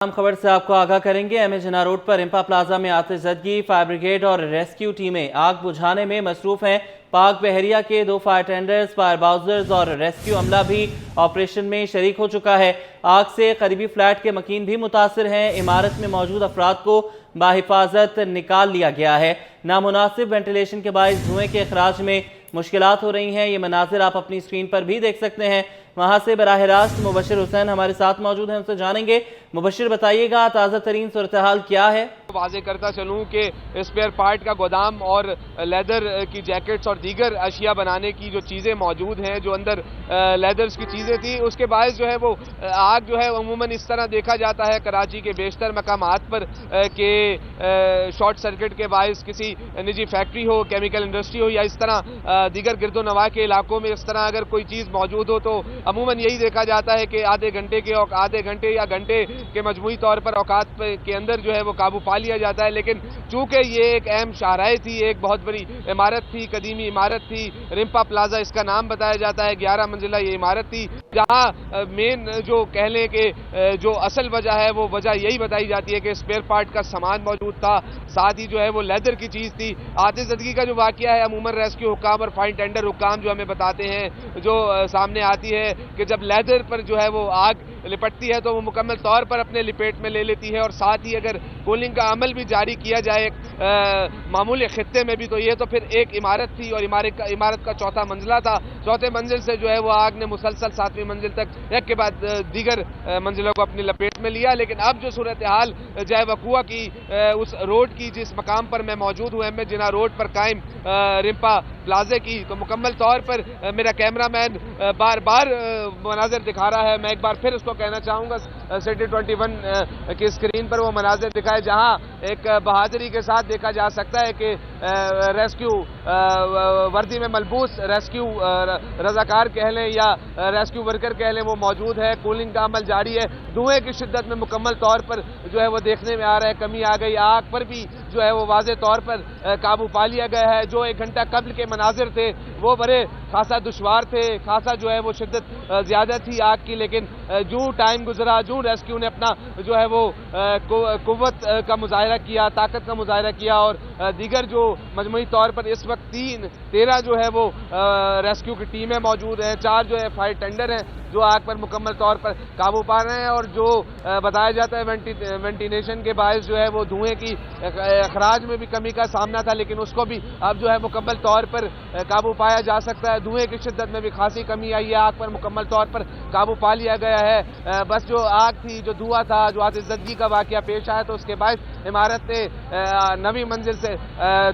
तमाम खबर से आपको आगाह करेंगे। एमए जिन्ना रोड पर रिम्पा प्लाजा में आतिशज़दगी, फायर ब्रिगेड और रेस्क्यू टीमें आग बुझाने में मसरूफ हैं। पाक बहरिया के 2 फायर टेंडर्स, फायर बाउजर्स और रेस्क्यू अमला भी ऑपरेशन में शरीक हो चुका है। आग से करीबी फ्लैट के मकीन भी मुतासिर हैं। इमारत में मौजूद अफराद को बाहिफाजत निकाल लिया गया है। नामुनासिब वेंटिलेशन के बायस धुएं के अखराज में मुश्किलात हो रही हैं। ये मनाजिर आप अपनी स्क्रीन पर भी देख सकते हैं। वहां से बराह रास्त मुबशिर हुसैन हमारे साथ मौजूद हैं, उनसे जानेंगे। मुबशिर, बताइएगा ताज़ा तरीन सूरत-ए-हाल क्या है? वाज़े करता चलूँ कि स्पेयर पार्ट का गोदाम और लेदर की जैकेट्स और दीगर अशिया बनाने की जो चीज़ें मौजूद हैं, जो अंदर लेदर्स की चीज़ें थी, उसके बायस जो है वो आग जो है अमूमन इस तरह देखा जाता है कराची के बेशतर मकामात पर कि शॉर्ट सर्किट के बायस किसी निजी फैक्ट्री हो, केमिकल इंडस्ट्री हो या इस तरह दीगर गिरदो नवा के इलाकों में इस तरह अगर कोई चीज़ मौजूद हो तो अमूमन यही देखा जाता है कि आधे घंटे या घंटे के मजमूई तौर पर औकात के अंदर जो है वो काबू पा लिया जाता है। लेकिन चूंकि ये एक अहम शाहराह थी, एक बहुत बड़ी इमारत थी, कदीमी इमारत थी, रिम्पा प्लाजा इसका नाम बताया जाता है, 11 मंजिला ये इमारत थी, जहां मेन जो कह लें कि जो असल वजह है वो वजह यही बताई जाती है कि स्पेयर पार्ट का सामान मौजूद था, साथ ही जो है वो लेदर की चीज़ थी। आतिशज़दगी का जो वाक़या है अमूमन रेस्क्यू हुक्काम और फायर टेंडर हुक्काम जो हमें बताते हैं, जो सामने आती है कि जब लेदर पर जो है वो आग लिपटती है तो वो मुकम्मल तौर पर अपने लिपेट में ले लेती है, और साथ ही अगर कूलिंग का अमल भी जारी किया जाए मामूली खित्ते में भी तो ये तो फिर एक इमारत थी और इमारत का चौथा मंजिला था। चौथे मंजिल से जो है वो आग ने मुसलसल 7वीं मंजिल तक एक के बाद दीगर मंजिलों को अपनी लपेट में लिया। लेकिन अब जो सूरत हाल जाए वकुआ की उस रोड की जिस मकाम पर मैं मौजूद हूँ, एमए जिन्ना रोड पर कायम रिम्पा प्लाजे की, तो मुकम्मल तौर पर मेरा कैमरा मैन बार बार मनाजिर दिखा रहा है। मैं एक बार फिर उसको कहना चाहूँगा सिटी 21 की स्क्रीन पर वो मनाजिर दिखाए जहाँ एक बहादुरी के साथ देखा जा सकता है कि रेस्क्यू वर्दी में मलबूस रेस्क्यू रजाकार कह लें या रेस्क्यू वर्कर कह लें वो मौजूद है। कूलिंग का अमल जारी है। धुएं की शिद्दत में मुकम्मल तौर पर जो है वो देखने में आ रहा है कमी आ गई। आग पर भी जो है वो वाज़े तौर पर काबू पा लिया गया है। जो 1 घंटा कब्ल के मनाजिर थे वो बड़े खासा दुश्वार थे, खासा जो है वो शिद्दत ज़्यादा थी आग की। लेकिन जो टाइम गुजरा, जो रेस्क्यू ने अपना जो है वो कुव्वत का मुजाहिरा किया, ताकत का मुजाहिरा किया, और दीगर जो मजमूई तौर पर इस वक्त 13 जो है वो रेस्क्यू की टीमें मौजूद हैं, 4 जो है फायर टेंडर हैं जो आग पर मुकम्मल तौर पर काबू पा रहे हैं। और जो बताया जाता है वेंटिलेशन के बायस जो है वो धुएं की अखराज में भी कमी का सामना था, लेकिन उसको भी अब जो है मुकम्मल तौर पर काबू पाया जा सकता है। धुएं की शिद्दत में भी खासी कमी आई है, आग पर मुकम्मल तौर पर काबू पा लिया गया है। बस जो आग थी, जो धुआं था, जो आतिशज़दगी का वाक़या पेश आया तो उसके बाद इमारत ने 9वीं मंजिल से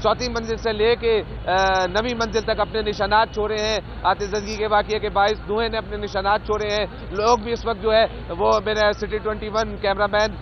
4थी मंजिल से लेके 9वीं मंजिल तक अपने निशानात छोड़े हैं। आतिशज़दगी के वाक़ये के बायस धुएं ने अपने निशानात छोड़े हैं। लोग भी इस वक्त जो है वो मेरा सिटी 21 कैमरा मैन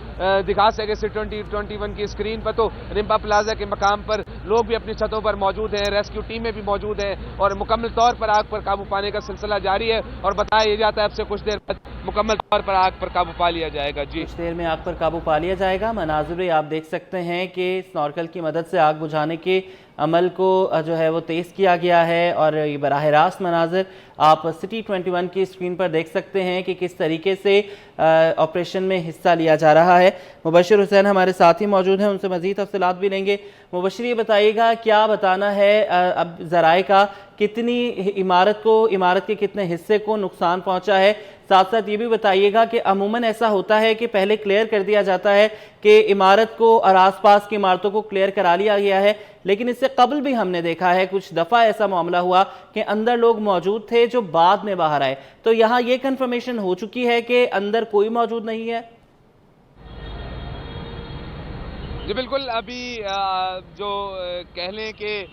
दिखा सके सिटी 21 की स्क्रीन पर, तो रिम्पा प्लाजा के मकाम पर लोग भी अपनी छतों पर मौजूद हैं, रेस्क्यू टीमें भी मौजूद हैं और मुकम्मल तौर पर आग पर काबू पाने का सिलसिला जारी है। और बताया जाता है अब से कुछ देर बाद मुकम्मल तौर पर आग पर काबू पा लिया जाएगा। जी, कुछ देर में आग पर काबू पा लिया जाएगा। मनाजिर आप देख सकते हैं कि स्नॉर्कल की मदद से आग बुझाने के अमल को जो है वो तेज़ किया गया है, और ये बराह रास्त मनाजिर आप सिटी 21 की स्क्रीन पर देख सकते हैं कि किस तरीके से ऑपरेशन में हिस्सा लिया जा रहा है। मुबशिर हुसैन हमारे साथ ही मौजूद हैं, उनसे मज़ीद तफसीलात भी लेंगे। मुबशिर, ये बताइएगा क्या बताना है अब ज़राए का, कितनी इमारत के कितने हिस्से को नुकसान पहुंचा है? साथ साथ ये भी बताइएगा कि अमूमन ऐसा होता है कि पहले क्लियर कर दिया जाता है कि इमारत को और आसपास की इमारतों को क्लियर करा लिया गया है, लेकिन इससे कबल भी हमने देखा है कुछ दफ़ा ऐसा मामला हुआ कि अंदर लोग मौजूद थे जो बाद में बाहर आए। तो यहाँ ये कंफर्मेशन हो चुकी है कि अंदर कोई मौजूद नहीं है? जी बिल्कुल। अभी जो कह लें कि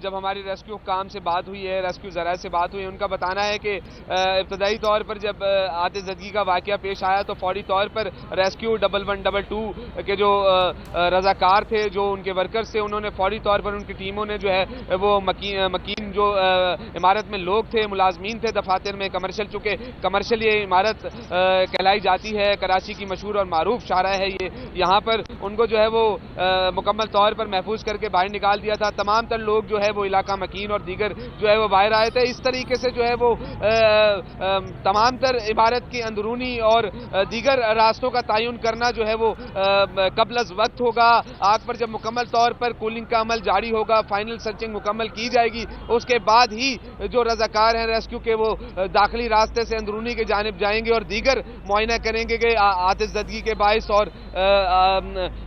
जब हमारी रेस्क्यू काम से बात हुई है, रेस्क्यू ज़राए से बात हुई है, उनका बताना है कि इब्तदाई तौर पर जब आतिशज़दगी का वाक़या पेश आया तो फौरी तौर पर रेस्क्यू 1122 के जो रज़ाकार थे, जो उनके वर्कर्स थे, उन्होंने फौरी तौर पर उनकी टीमों ने जो है वो मकीन जो इमारत में लोग थे, मुलाजमीन थे दफातर में, चूँकि कमर्शल ये इमारत कहलाई जाती है, कराची की मशहूर और मारूफ शाहराह है ये, यहाँ पर उनको जो है وہ مکمل طور پر محفوظ کر کے باہر نکال دیا تھا. تمام تر لوگ جو ہے وہ علاقہ مکین اور دیگر جو ہے وہ باہر آئے تھے. اس طریقے سے جو ہے وہ تمام تر عمارت کی اندرونی اور دیگر راستوں کا تعین کرنا جو ہے وہ قبل از وقت ہوگا. آگ پر جب مکمل طور پر کولنگ کا عمل جاری ہوگا, فائنل سرچنگ مکمل کی جائے گی, اس کے بعد ہی جو رضاکار ہیں ریسکیو کے وہ داخلی راستے سے اندرونی کی جانب جائیں گے اور دیگر معائنہ کریں گے کہ آتش زدگی کے باعث اور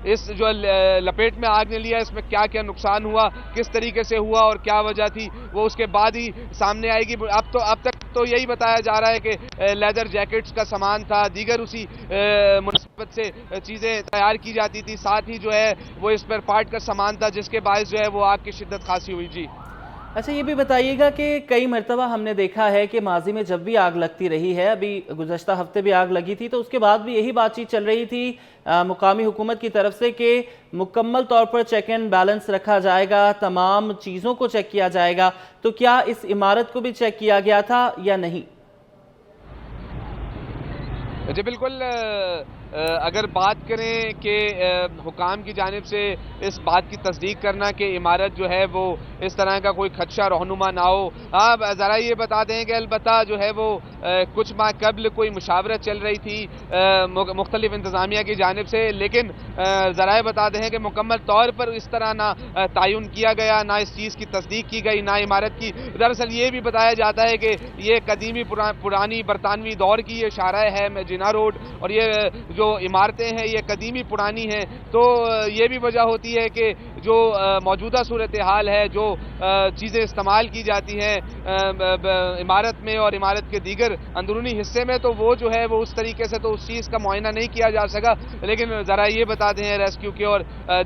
اس جو لپیٹ میں آگ نے لیا اس میں کیا کیا نقصان ہوا, کس طریقے سے ہوا اور کیا وجہ تھی, وہ اس کے بعد ہی سامنے آئے گی. اب تک تو یہی بتایا جا رہا ہے کہ لیدر جیکٹس کا سامان تھا, دیگر اسی مناسبت سے چیزیں تیار کی جاتی تھی, ساتھ ہی جو ہے وہ اسپیئر پارٹ کا سامان تھا جس کے باعث جو ہے وہ آگ کی شدت خاصی ہوئی. جی اچھا, یہ بھی بتائیے گا کہ کئی مرتبہ ہم نے دیکھا ہے کہ ماضی میں جب بھی آگ لگتی رہی ہے, ابھی گزشتہ ہفتے بھی آگ لگی تھی, تو اس کے بعد بھی یہی بات چیت چل رہی تھی مقامی حکومت کی طرف سے کہ مکمل طور پر چیک اینڈ بیلنس رکھا جائے گا, تمام چیزوں کو چیک کیا جائے گا. تو کیا اس عمارت کو بھی چیک کیا گیا تھا یا نہیں؟ جی بالکل, اگر بات کریں کہ حکام کی جانب سے اس بات کی تصدیق کرنا کہ عمارت جو ہے وہ اس طرح کا کوئی خدشہ رہنما نہ ہو, آپ ذرا یہ بتا دیں کہ البتہ جو ہے وہ کچھ ماہ قبل کوئی مشاورت چل رہی تھی مختلف انتظامیہ کی جانب سے, لیکن ذرا بتا دیں کہ مکمل طور پر اس طرح نہ تعین کیا گیا, نہ اس چیز کی تصدیق کی گئی, نہ عمارت کی. دراصل یہ بھی بتایا جاتا ہے کہ یہ قدیمی پرانی برطانوی دور کی یہ شاہراہ ہے جنا روڈ, اور یہ جو عمارتیں ہیں یہ قدیمی پرانی ہیں, تو یہ بھی وجہ ہوتی ہے کہ جو موجودہ صورتحال ہے, جو چیزیں استعمال کی جاتی ہیں عمارت میں اور عمارت کے دیگر اندرونی حصے میں, تو وہ جو ہے وہ اس طریقے سے تو اس چیز کا معائنہ نہیں کیا جا سکا. لیکن ذرا یہ بتا دیں ریسکیو کے اور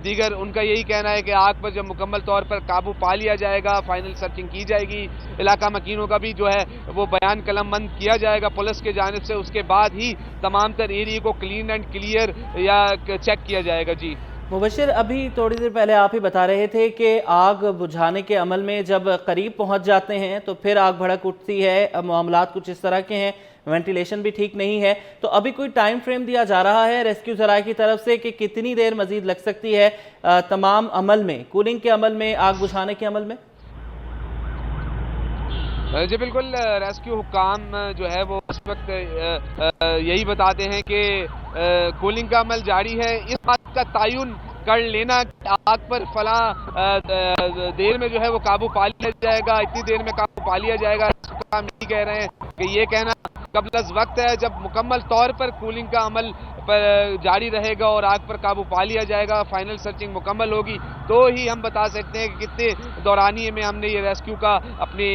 دیگر, ان کا یہی کہنا ہے کہ آگ پر جب مکمل طور پر قابو پا لیا جائے گا, فائنل سرچنگ کی جائے گی, علاقہ مکینوں کا بھی جو ہے وہ بیان قلم بند کیا جائے گا پولیس کے جانب سے, اس کے بعد ہی تمام تر ایریے کو کلین اینڈ کلیئر یا چیک کیا جائے گا. جی مبشر, ابھی تھوڑی دیر پہلے آپ ہی بتا رہے تھے کہ آگ بجھانے کے عمل میں جب قریب پہنچ جاتے ہیں تو پھر آگ بھڑک اٹھتی ہے, معاملات کچھ اس طرح کے ہیں, وینٹیلیشن بھی ٹھیک نہیں ہے. تو ابھی کوئی ٹائم فریم دیا جا رہا ہے ریسکیو ذرائع کی طرف سے کہ کتنی دیر مزید لگ سکتی ہے تمام عمل میں, کولنگ کے عمل میں, آگ بجھانے کے عمل میں؟ جی بالکل, ریسکیو حکام جو ہے وہ اس وقت یہی بتاتے ہیں کہ کولنگ کا عمل جاری ہے. اس بات کا تعین کر لینا آگ پر فلاں دیر میں جو ہے وہ قابو پا لیا جائے گا, اتنی دیر میں قابو پا لیا جائے گا, حکام یہی کہہ رہے ہیں کہ یہ کہنا قبل از وقت ہے. جب مکمل طور پر کولنگ کا عمل جاری رہے گا اور آگ پر قابو پا لیا جائے گا, فائنل سرچنگ مکمل ہوگی, تو ہی ہم بتا سکتے ہیں کہ کتنے دورانیے میں ہم نے یہ ریسکیو کا اپنی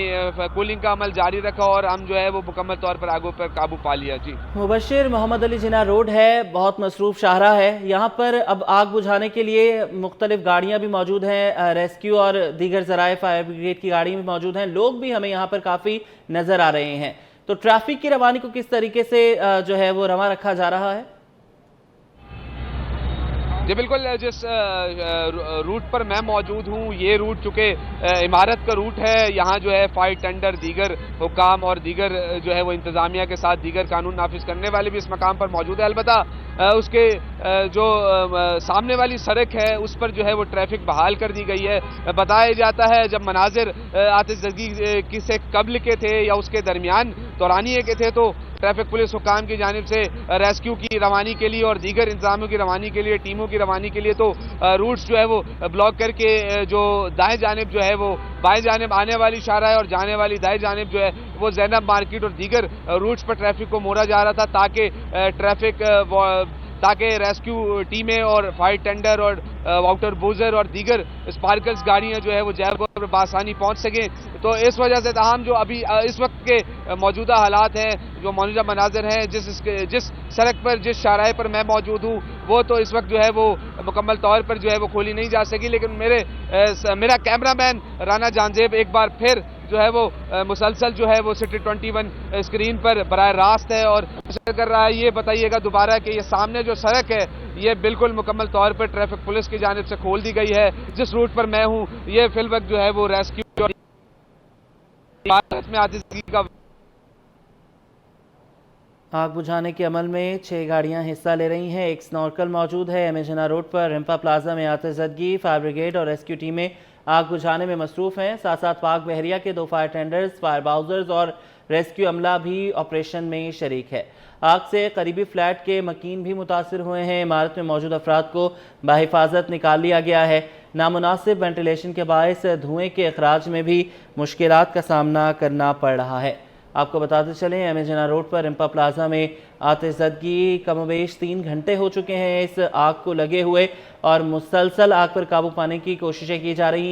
کولنگ کا عمل جاری رکھا اور ہم جو ہے وہ مکمل طور پر آگوں پر قابو پا لیا. جی مبشر, محمد علی جناح روڈ ہے, بہت مصروف شاہراہ ہے, یہاں پر اب آگ بجھانے کے لیے مختلف گاڑیاں بھی موجود ہیں, ریسکیو اور دیگر ذرائع فائر بریگیڈ کی گاڑی بھی موجود ہیں, لوگ بھی ہمیں یہاں پر کافی نظر آ رہے ہیں. تو ٹریفک کی روانی کو کس طریقے سے جو ہے وہ رواں رکھا جا رہا ہے؟ جی بالکل, جس روٹ پر میں موجود ہوں یہ روٹ چونکہ عمارت کا روٹ ہے, یہاں جو ہے فائر ٹینڈر, دیگر حکام اور دیگر جو ہے وہ انتظامیہ کے ساتھ دیگر قانون نافذ کرنے والے بھی اس مقام پر موجود ہے. البتہ اس کے جو سامنے والی سڑک ہے اس پر جو ہے وہ ٹریفک بحال کر دی گئی ہے. بتایا جاتا ہے جب مناظر آتش زدگی سے قبل کے تھے یا اس کے درمیان دورانیے کے تھے تو ٹریفک پولیس حکام کی جانب سے ریسکیو کی روانی کے لیے اور دیگر انتظاموں کی روانی کے لیے, ٹیموں کی روانی کے لیے تو روٹس جو ہے وہ بلاک کر کے جو دائیں جانب جو ہے وہ بائیں جانب آنے والی شاہراہ اور جانے والی دائیں جانب جو ہے وہ زینب مارکیٹ اور دیگر روٹس پر ٹریفک کو موڑا جا رہا تھا تاکہ ریسکیو ٹیمیں اور فائر ٹینڈر اور واٹر بوزر اور دیگر اسپارکلز گاڑیاں جو ہے وہ جیب پر بآسانی پہنچ سکیں. تو اس وجہ سے تاہم جو ابھی اس وقت کے موجودہ حالات ہیں, جو موجودہ مناظر ہیں, جس سڑک پر, جس شاہراہ پر میں موجود ہوں وہ تو اس وقت جو ہے وہ مکمل طور پر جو ہے وہ کھولی نہیں جا سکی, لیکن میرا کیمرہ مین رانا جانزیب ایک بار پھر جو ہے وہ مسلسل جو ہے وہ سٹی 21 اسکرین پر براہ راست ہے اور کر رہا ہے. یہ بتائیے گا دوبارہ کہ یہ سامنے جو سڑک ہے یہ بالکل مکمل طور پر ٹریفک پولیس کی جانب سے کھول دی گئی ہے. جس روٹ پر میں ہوں یہ فی الوقت جو ہے وہ ریسکیو میں آتش زدگی کا आग बुझाने के अमल में 6 गाड़ियां हिस्सा ले रही हैं। एक स्नॉर्कल मौजूद है। एमेजना रोड पर रिम्पा प्लाजा में आतिशज़दगी, फायर ब्रिगेड और रेस्क्यू टीमें आग बुझाने में मसरूफ़ हैं। साथ साथ पाक बहरिया के 2 फायर टेंडर्स, फायर बाउजर्स और रेस्क्यू अमला भी ऑपरेशन में शरीक है। आग से करीबी फ्लैट के मकीन भी मुतासिर हुए हैं। इमारत में मौजूद अफराद को बाहिफाजत निकाल लिया गया है। नामुनासिब वेंटिलेशन के बायस धुएं के अखराज में भी मुश्किलात का सामना करना पड़ रहा है। आपको बताते चलें, एमेजना रोड पर रिम्पा प्लाजा में आतिशज़दगी कमोबेश 3 घंटे हो चुके हैं इस आग को लगे हुए और मुसलसल आग पर काबू पाने की कोशिशें की जा रही हैं।